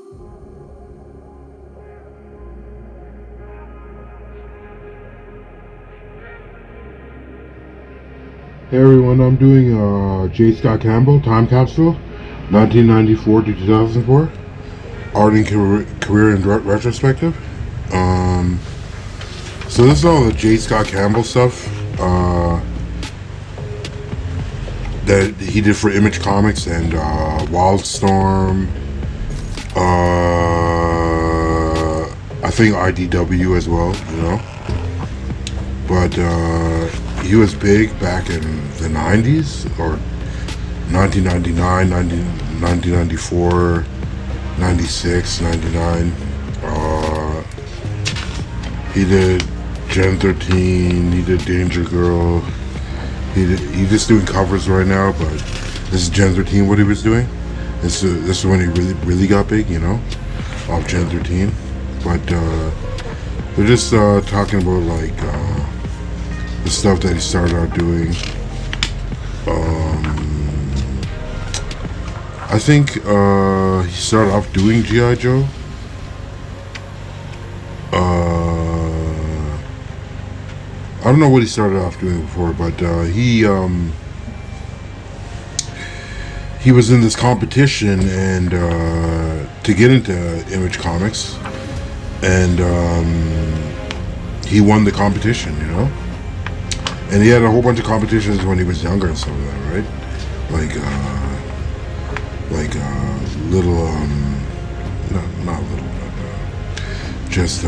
Hey everyone, I'm doing J Scott Campbell time capsule, 1994 to 2004, art and career in retrospective. Um, so this is all the J Scott Campbell stuff that he did for Image Comics and Wildstorm. I think IDW as well, you know. But he was big back in the 90s, or 1999, 1994, 96, 99. He did Gen 13, he did Danger Girl. He's just doing covers right now, but this is Gen 13 what he was doing. This is when he really got big, you know, off Gen 13. But they're just talking about like the stuff that he started out doing. I think he started off doing G.I. Joe. I don't know what he started off doing before, but he was in this competition and to get into Image Comics, and he won the competition, you know. And he had a whole bunch of competitions when he was younger and stuff like that, right? Little, not little, but just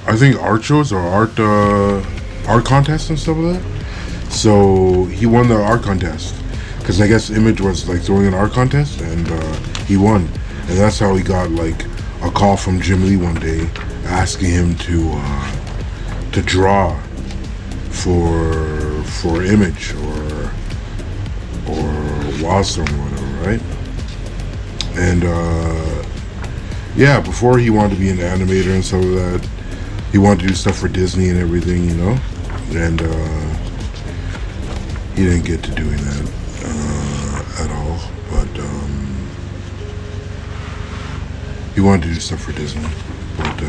I think art shows or art contests and stuff like that. So he won the art contest because I guess Image was like throwing an art contest, and he won, and that's how he got like a call from Jim Lee one day asking him to draw for Image or Wildstorm or whatever, right? And yeah, before he wanted to be an animator and stuff like that. He wanted to do stuff for Disney and everything, you know, and he didn't get to doing that at all. But he wanted to do stuff for Disney. But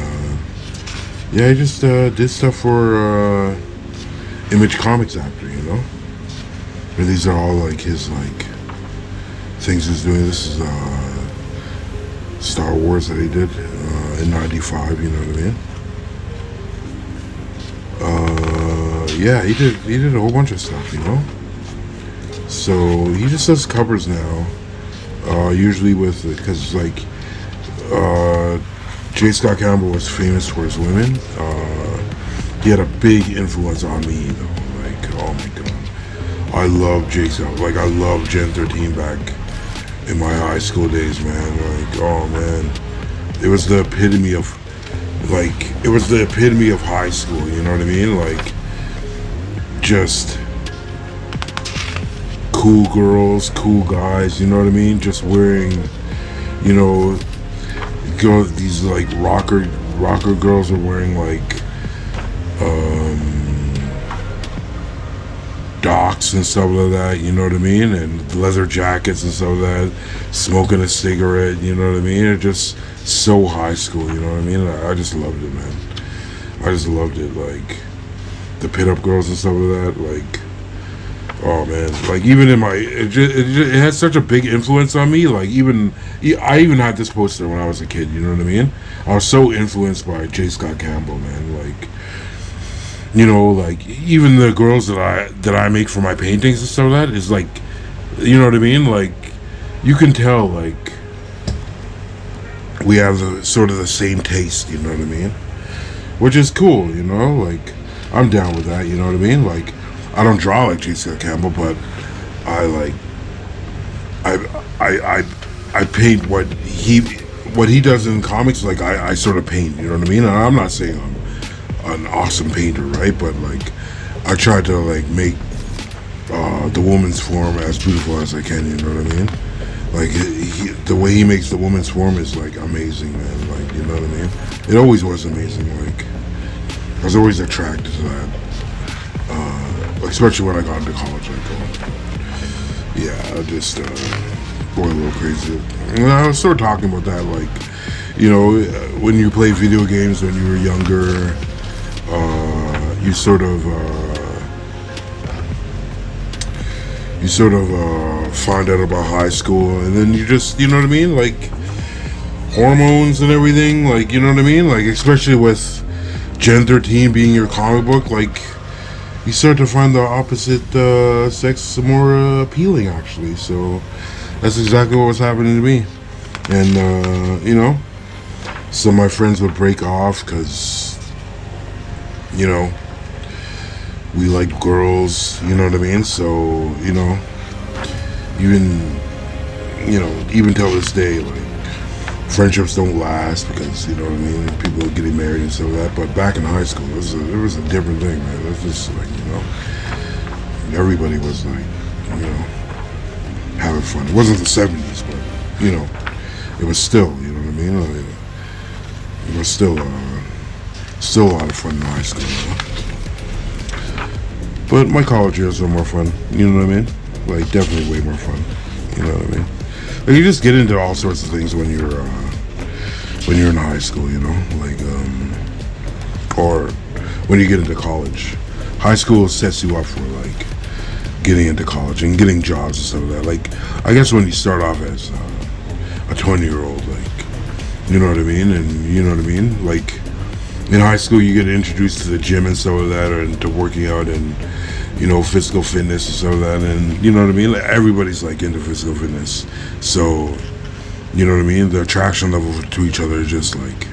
yeah, he just did stuff for Image Comics after, you know. And these are all like his like things he's doing. This is Star Wars that he did in '95. You know what I mean? Yeah, he did a whole bunch of stuff, you know. So he just does covers now, usually with, because like J Scott Campbell was famous for his women. He had a big influence on me, though. Like, oh my god, I love J Scott. Like, I love Gen 13 back in my high school days, man. Like, oh man, it was the epitome of high school, you know what I mean? Like, just cool girls, cool guys, you know what I mean? Just wearing, you know, these like rocker girls are wearing like docks and stuff like that, you know what I mean? And leather jackets and stuff like that, smoking a cigarette, you know what I mean? It's just so high school, you know what I mean? I just loved it, man. I just loved it, like the pit-up girls and stuff like that, like, oh man, like even in my, it had such a big influence on me. Like I even had this poster when I was a kid, you know what I mean? I was so influenced by J Scott Campbell, man. Like, you know, like even the girls that I make for my paintings and stuff like that is like, you know what I mean? Like, you can tell like we have sort of the same taste, you know what I mean? Which is cool, you know, like I'm down with that, you know what I mean? Like, I don't draw like J Scott Campbell, but I paint what he does in comics. Like I sort of paint, you know what I mean? And I'm not saying I'm an awesome painter, right? But like I try to like make the woman's form as beautiful as I can, you know what I mean? Like the way he makes the woman's form is like amazing, man. Like, you know what I mean? It always was amazing. Like, I was always attracted to that. Especially when I got into college, like, Yeah, I just going a little crazy. And I was sort of talking about that, like, when you play video games when you were younger, you sort of find out about high school, and then you just, you know what I mean, like hormones and everything, like, you know what I mean, like especially with Gen 13 being your comic book, like you start to find the opposite sex more appealing, actually. So that's exactly what was happening to me. And some of my friends would break off because we liked girls, you know what I mean. So even even till this day, like friendships don't last because you know what I mean. People are getting married and stuff like that. But back in high school, it was a different thing, man. It was just like everybody was like having fun. It wasn't the '70s, but it was still, you know what I mean. Like, it was still a lot of fun in high school. But my college years were more fun. You know what I mean? Like definitely way more fun. You know what I mean? Like, you just get into all sorts of things when you're in high school, like or when you get into college. High school sets you up for like getting into college and getting jobs and stuff like that. Like, I guess when you start off as a 20-year-old, like, you know what I mean, and you know what I mean, like in high school you get introduced to the gym and stuff like that, and to working out and physical fitness and stuff like that, and you know what I mean. Like, everybody's like into physical fitness, so you know what I mean. The attraction level to each other is just like,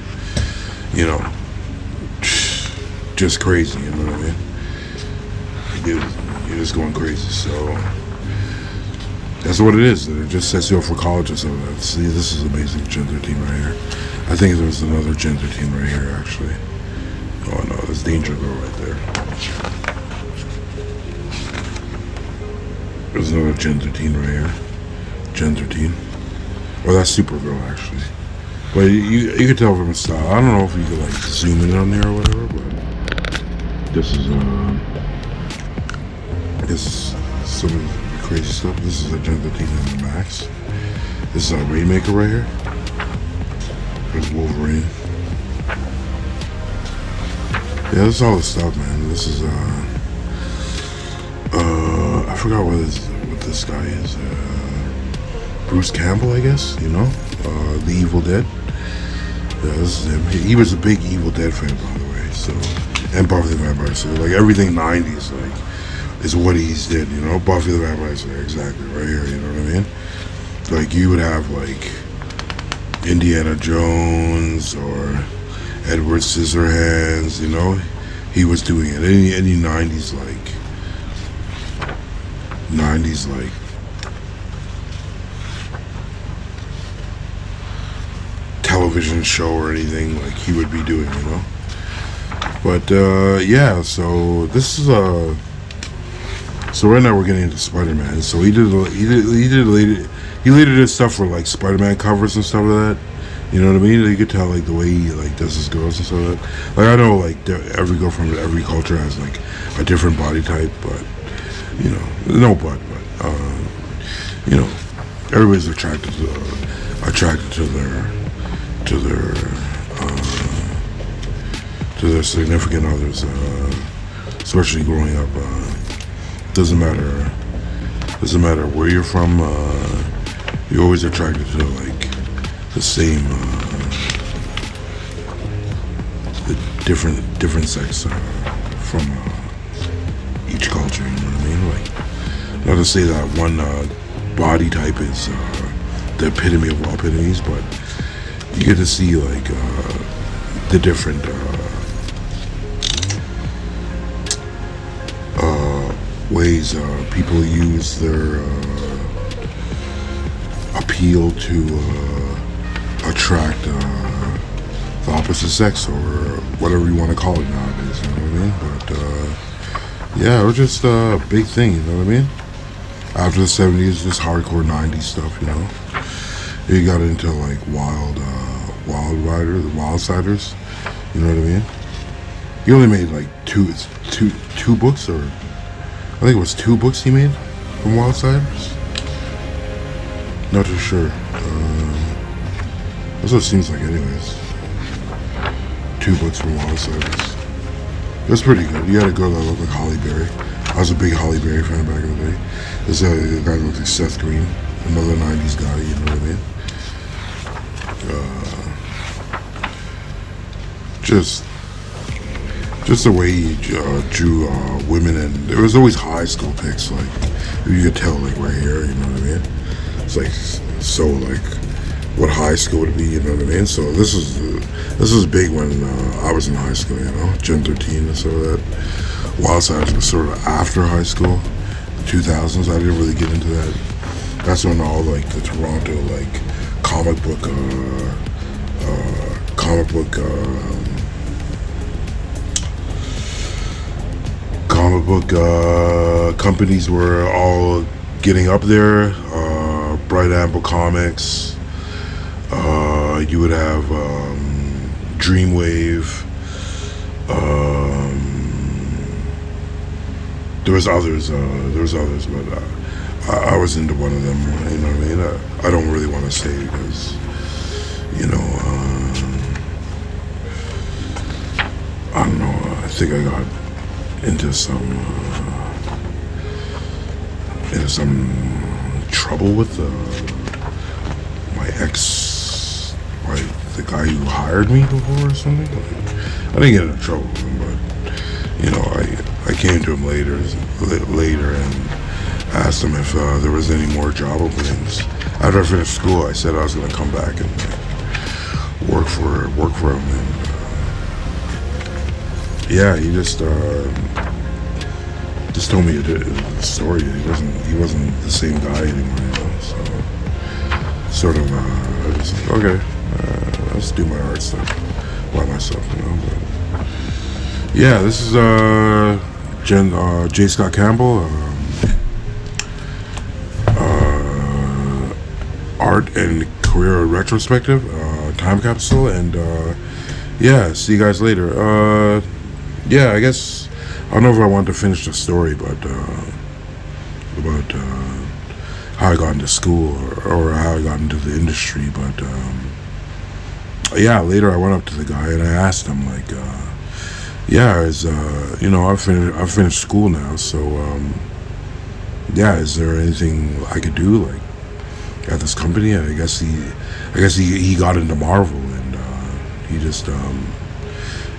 just crazy. You know what I mean? You're just going crazy. So that's what it is. It just sets you up for college and stuff like that. See, this is amazing Gen 13 right here. I think there's another Gen 13 right here actually. Oh no, there's Danger Girl right there. There's another Gen 13 right here. Gen 13. Oh, that's Supergirl actually. But you can tell from the style. I don't know if you could like zoom in on there or whatever, but this is some of the crazy stuff. This is a Gen 13 in the Max. This is a Rainmaker right here. There's Wolverine. Yeah, this is all the stuff, man. This is I forgot what this guy is. Bruce Campbell, I guess. The Evil Dead. Yeah, this is him. He was a big Evil Dead fan, by the way. So, and Buffy the Vampire Slayer. Like everything '90s, like, is what he's did. Buffy the Vampire Slayer, exactly right here. You know what I mean? Like you would have like Indiana Jones or Edward Scissorhands. He was doing it. Any '90s like television show or anything, like he would be doing, But yeah, so this is so right now we're getting into Spider-Man. So he later did stuff for like Spider-Man covers and stuff like that. You know what I mean? You could tell like the way he like does his girls and stuff like that. Like I know like every girl from every culture has like a different body type, but everybody's attracted to their significant others, especially growing up. Doesn't matter where you're from. You're always attracted to like the same, the different sex from each culture. You know what I mean? Like, not to say that one body type is the epitome of all epitomes, but you get to see like the different ways people use their appeal to attract the opposite sex, or whatever you want to call it nowadays. You know what I mean? But yeah, it was just a big thing. You know what I mean? After the '70s, this hardcore '90s stuff. You got into like Wild Riders, the Wild Siders. You know what I mean? He only made like two books, or I think it was 2 books he made from Wild Siders. Not too sure. That's what it seems like, anyways. 2 books from Wildsiders. That's pretty good. You had a girl that looked like Holly Berry. I was a big Holly Berry fan back in the day. This guy looked like Seth Green, another '90s guy. You know what I mean? Just the way he drew women, and it was always high school pics. Like you could tell, like right here. You know what I mean? It's like so like what high school would be. You know what I mean? So this was big when I was in high school. You know, Gen 13 and so that. Wildsiders was sort of after high school, 2000s. I didn't really get into that. That's when all like the Toronto like comic book companies were all getting up there. Bright Amble Comics. You would have Dreamwave. There was others, but I was into one of them. You know what I mean? I don't really want to say because, you know, I don't know. I think I got into some trouble with my ex, the guy who hired me before or something. I didn't get into trouble with him, but you know, I came to him later and asked him if there was any more job openings. After I finished school, I said I was going to come back and work for him, and yeah, he just told me the story. He wasn't the same guy anymore, you know. So sort of, I just okay, let's do my art stuff by myself, you know. But yeah, this is J Scott Campbell, art and career retrospective, time capsule, and yeah, see you guys later. Yeah, I guess I don't know if I want to finish the story, but about how I got into school or how I got into the industry. But yeah, later I went up to the guy and I asked him like, yeah, you know, I finished school now, so yeah, is there anything I could do like at this company? And I guess he got into Marvel, and he just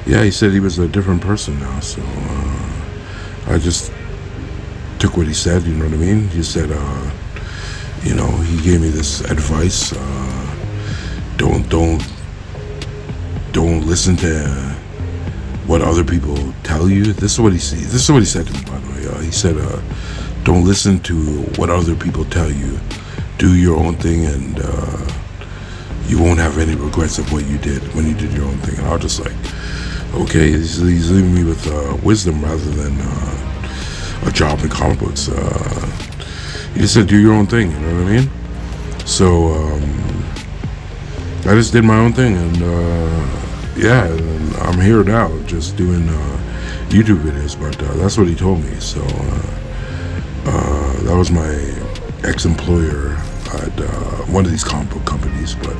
yeah, he said he was a different person now, so I just took what he said, you know what I mean? He said, you know, he gave me this advice, don't listen to what other people tell you. This is what he said to me, by the way. He said, don't listen to what other people tell you. Do your own thing, and you won't have any regrets of what you did when you did your own thing. And I was just like, okay, he's leaving me with wisdom rather than a job in comic books. He just said, do your own thing, you know what I mean? So I just did my own thing, and yeah, and I'm here now just doing YouTube videos, but that's what he told me. So that was my ex-employer at one of these comic book companies, but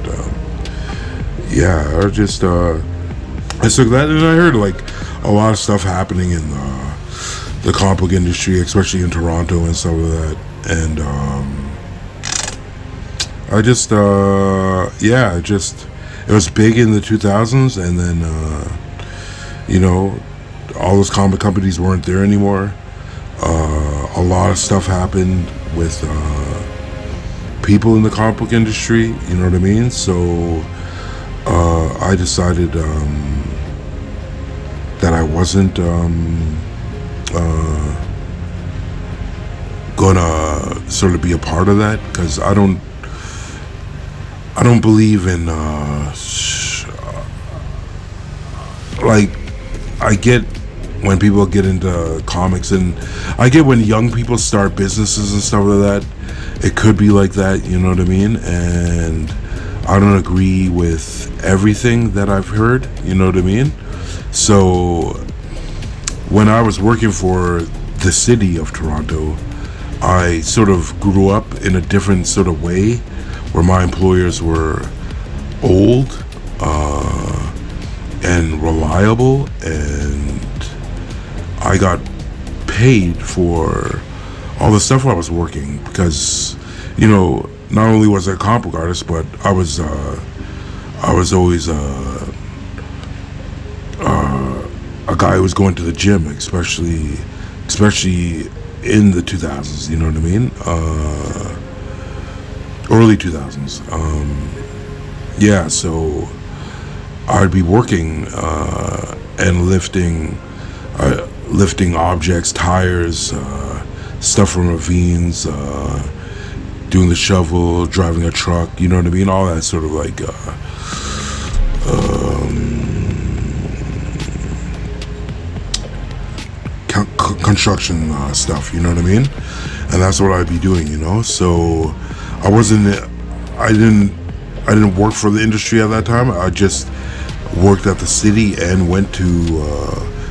yeah, I just I took that, and I heard like a lot of stuff happening in the comic book industry, especially in Toronto and stuff like that, and I just yeah, it was big in the 2000s, and then you know, all those comic companies weren't there anymore. A lot of stuff happened with people in the comic book industry, you know what I mean? So I decided that I wasn't gonna sort of be a part of that, because I don't believe in like, I get when people get into comics, and I get when young people start businesses and stuff like that, it could be like that, you know what I mean? And I don't agree with everything that I've heard, you know what I mean? So when I was working for the city of Toronto, I sort of grew up in a different sort of way, where my employers were old and reliable, and I got paid for all the stuff I was working, because not only was I a comic book artist, but I was always a guy who was going to the gym, especially in the 2000s. You know what I mean? Early 2000s. Yeah, so I'd be working and lifting objects, tires, stuff from ravines, doing the shovel, driving a truck, you know what I mean? All that sort of like construction stuff, you know what I mean? And that's what I'd be doing, So I didn't work for the industry at that time. I just worked at the city and went to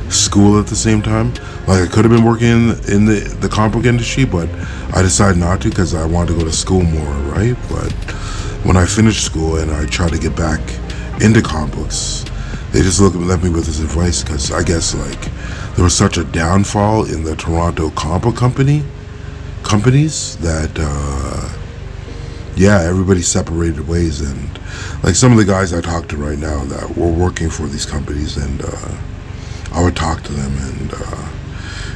school at the same time. Like, I could have been working in the comic book industry, but I decided not to because I wanted to go to school more, right? But when I finished school and I tried to get back into comic books, they just left me with this advice, because I guess like there was such a downfall in the Toronto comic book companies that everybody separated ways. And like some of the guys I talk to right now that were working for these companies, and I would talk to them, and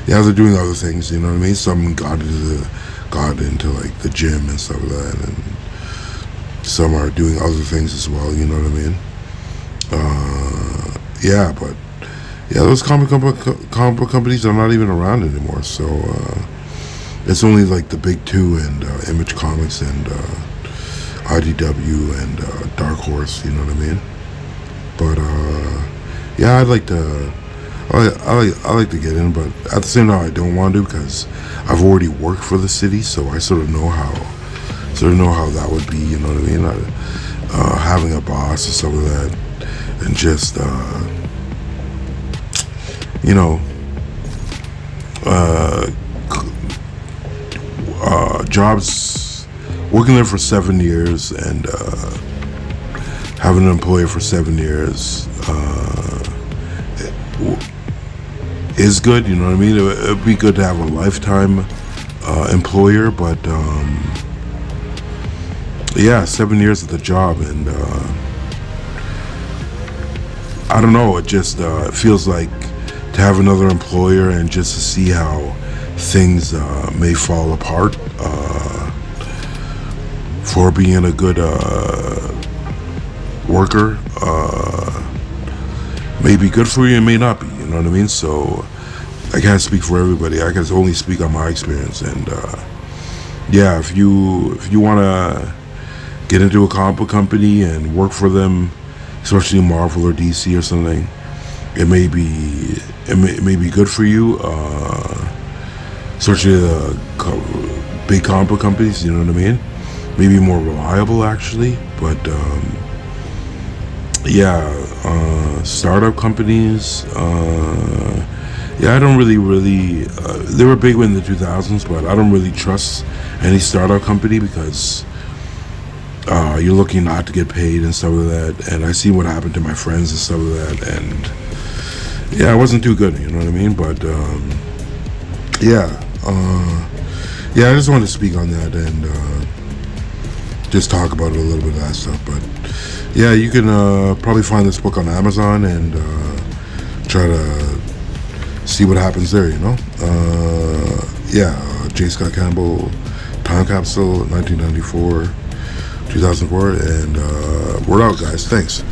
they're doing other things, you know what I mean? Some got into like the gym and stuff like that, and some are doing other things as well, you know what I mean? Those comic book companies are not even around anymore, so it's only like the big two, and Image Comics and IDW and Dark Horse, you know what I mean? But I'd like to I like to get in, but at the same time I don't want to, because I've already worked for the city, so I sort of know how that would be, you know what I mean? Having a boss or stuff like that, and just jobs, working there for 7 years, and having an employer for 7 years is good, you know what I mean? It'd be good to have a lifetime employer, but 7 years at the job, and I don't know, it just feels like to have another employer and just to see how things may fall apart for being a good worker may be good for you and may not be, you know what I mean? So I can't speak for everybody. I can only speak on my experience, and if you want to get into a comic book company and work for them, especially Marvel or DC or something, it may be good for you, especially the big comic book companies, you know what I mean? Maybe more reliable, actually, but startup companies, I don't really they were big in the 2000s, but I don't really trust any startup company, because you're looking not to get paid and stuff like that, and I see what happened to my friends and stuff like that, and it wasn't too good, you know what I mean? But I just wanted to speak on that and just talk about it a little bit of that stuff. But you can probably find this book on Amazon and try to see what happens there, you know? J Scott Campbell, Time Capsule, 1994, 2004, and we're out, guys. Thanks.